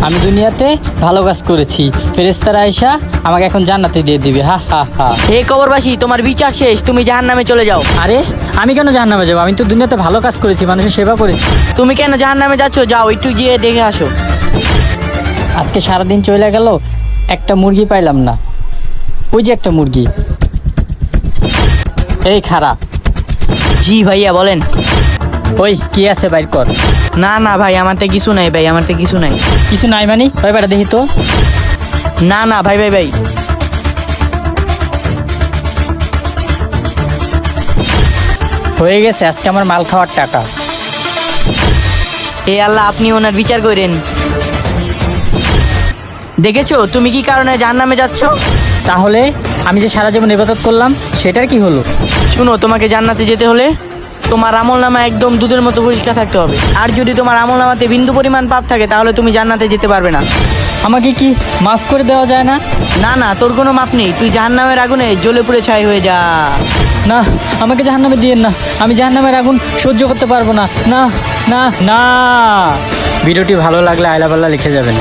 আমি দুনিয়াতে ভালো কাজ করেছি, ফেরেশতারা আয়েশা আমাকে এখন জান্নাতে দিয়ে দিবে। হা হা হা। হে কবরবাসী, তোমার বিচার শেষ, তুমি জাহান্নামে চলে যাও। আরে আমি কেন জাহান্নামে যাবো? আমি তো দুনিয়াতে ভালো কাজ করেছি, মানুষের সেবা করেছি। তুমি কেন জাহান্নামে যাচ্ছ? যাও একটু গিয়ে দেখে আসো। আজকে সারাদিন চলে গেল, একটা মুরগি পাইলাম না। ওই যে একটা মুরগি, এই খারাপ। জি ভাইয়া বলেন। ওই কি আছে বাইর কর। না না ভাই, আমারতে কিছু নাই ভাই, আমারতে কিছু নাই। কিছু নাই মানে? ওই বেটা দেখি তো। না না ভাই ভাই ভাই। হয়ে গেছে আজকে আমার মাল খাওয়ার টাকা। হে আল্লাহ, আপনি ওনার বিচার করেন। দেখেছো তুমি কি কারণে জাহান্নামে যাচ্ছ? তাহলে আমি যে সারা জীবন ইবাদত করলাম সেটার কি হলো? শুনো, তোমাকে জান্নাতে যেতে হলে তোমার আমলনামা একদম দুধের মতো পরিষ্কার থাকতে হবে। আর যদি তোমার আমলনামাতে বিন্দু পরিমাণ পাপ থাকে তাহলে তুমি জান্নাতে যেতে পারবে না। আমাকে কি মাফ করে দেওয়া যায় না? না না, তোর কোনো মাপ নেই, তুই জাহান্নামের আগুনে জ্বলে পুড়ে ছাই হয়ে যা। না, আমাকে জাহান্নামে দিয়েন না, আমি জাহান্নামের আগুন সহ্য করতে পারবো না। না না না। ভিডিওটি ভালো লাগলে আইলা পাল্লা লিখে যাবেন।